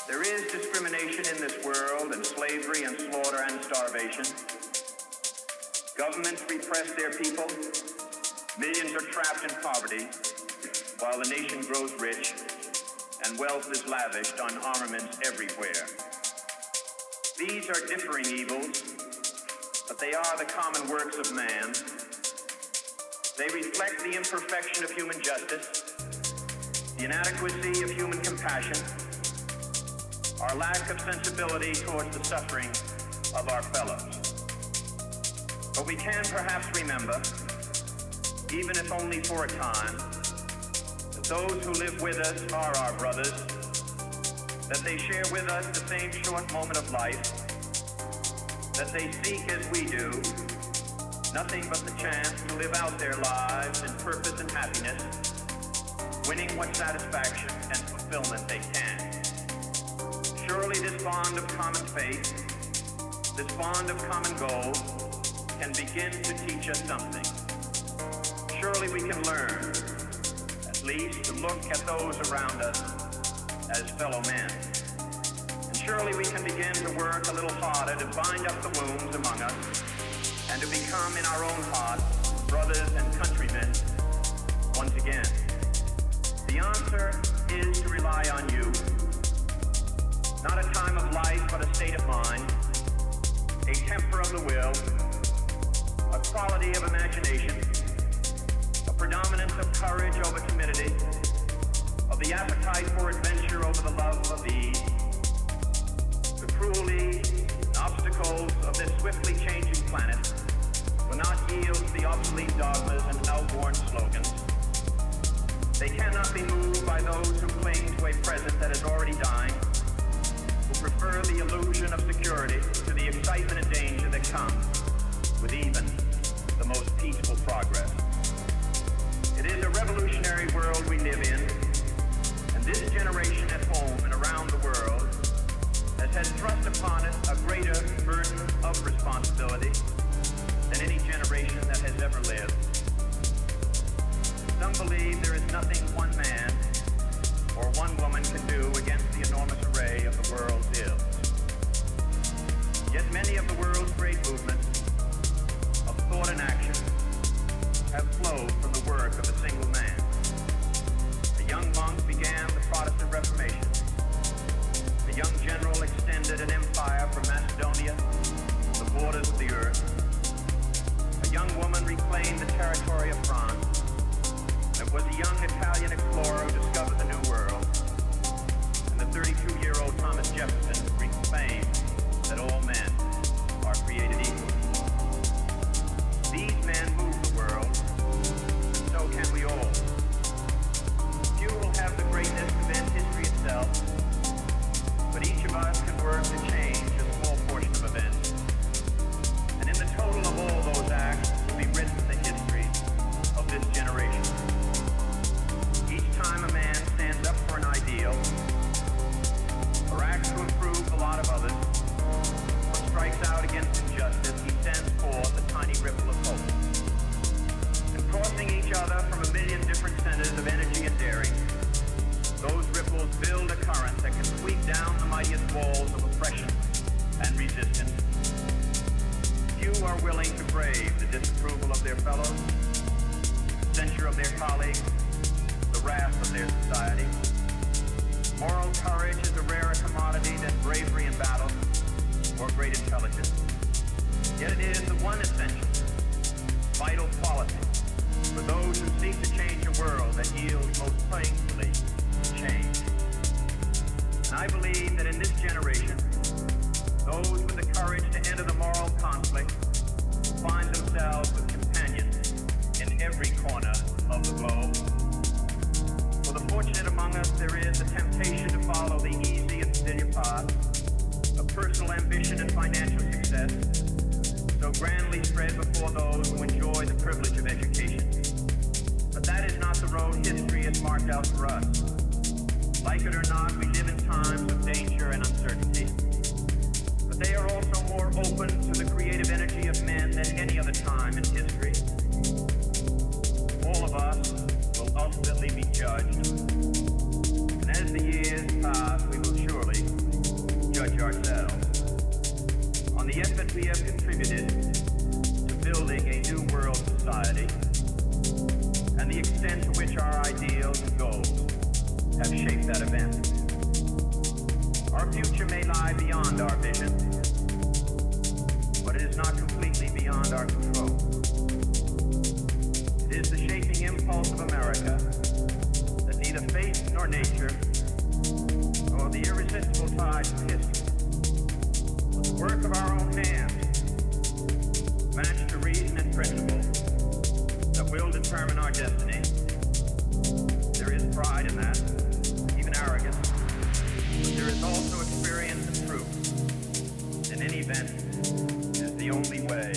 There is discrimination in this world, and slavery and slaughter and starvation. Governments repress their people. Millions are trapped in poverty, while the nation grows rich and wealth is lavished on armaments everywhere. These are differing evils, but they are the common works of man. They reflect the imperfection of human justice, the inadequacy of human compassion, our lack of sensibility towards the suffering of our fellows. But we can perhaps remember, even if only for a time, that those who live with us are our brothers, that they share with us the same short moment of life, that they seek as we do nothing but the chance to live out their lives in purpose and happiness, winning what satisfaction and fulfillment they can. Surely this bond of common faith, this bond of common goal, can begin to teach us something. Surely we can learn, at least, to look at those around us as fellow men. And surely we can begin to work a little harder to bind up the wounds among us and to become in our own hearts brothers and countrymen once again. The answer is to rely on you. Not a time of life, but a state of mind, a temper of the will, a quality of imagination, a predominance of courage over timidity, of the appetite for adventure over the love of ease. The cruelty and obstacles of this swiftly changing planet will not yield to the obsolete dogmas and outworn slogans. They cannot be moved by those who cling to a present that is already dying, who prefer the illusion of security to the excitement and danger that come with even the most peaceful progress. It is a revolutionary world we live in, and this generation at home and around the world has thrust upon it a greater burden of responsibility than any generation that has ever lived. Some believe there is nothing one man or one woman can do against the enormous array of the world's ills. Yet many of the world's great movements of thought and action have flowed from the work of a single man. A young monk began the Protestant Reformation. A young general extended an empire from Macedonia to the borders of the earth. A young woman reclaimed the territory of France. It was a young Italian explorer who discovered the New World. And the 32-year-old Thomas Jefferson reclaimed that all men are created equal. These men move the world, and so can we all. Few will have the greatness to bend history itself, but each of us can work to change a small portion of events. And in the total of all those acts will be written the history of this generation. Each time a man stands up for an ideal, or acts to improve the lot of others, or strikes out against injustice, he sends forth a tiny ripple of hope. And crossing each other from a million different centers of energy and daring, those ripples build a current that can sweep down the mightiest walls of oppression and resistance. Few are willing to brave the disapproval of their fellows, the censure of their colleagues, the wrath of their society. Moral courage is a rarer commodity than bravery in battle or great intelligence. Yet it is the one essential, vital quality for those who seek to change a world that yields most painfully change. And I believe that in this generation, those with the courage to enter the moral conflict will find themselves with companions in every corner of the globe. For the fortunate among us, there is a temptation to follow the easy and familiar path of personal ambition and financial success, so grandly spread before those who enjoy the privilege of education. But that is not the road history has marked out for us. Like it or not, we live in times of danger and uncertainty. But they are also more open to the creative energy of men than any other time in history. All of us will ultimately be judged. And as the years pass, we will surely ways we have contributed to building a new world society, and the extent to which our ideals and goals have shaped that event. Our future may lie beyond our vision, but it is not completely beyond our control. It is the shaping impulse of America that neither fate nor nature, nor the irresistible tides of history, but the work of our own hands, matched to reason and principle, that will determine our destiny. There is pride in that, even arrogance, but there is also experience and truth. In any event, it is the only way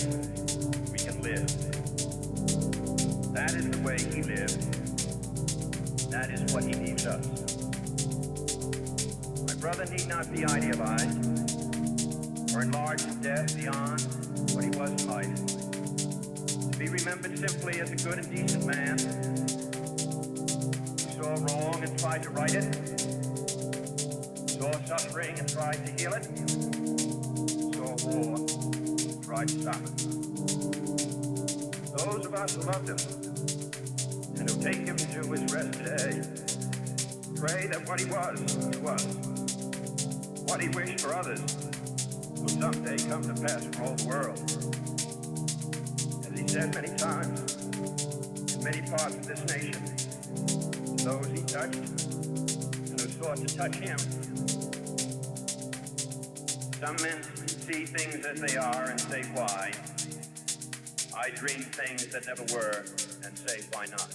we can live. That is the way he lived. That is what he needs us. My brother need not be idealized or enlarged to death beyond what he was in life. To be remembered simply as a good and decent man who saw wrong and tried to right it, saw suffering and tried to heal it, saw war and tried to stop it. Those of us who loved him and who take him to his rest today pray that what he was to us, what he wished for others, will someday come to pass for all the world. As he said many times, in many parts of this nation, those he touched and who sought to touch him. Some men see things as they are and say why. I dream things that never were and say why not.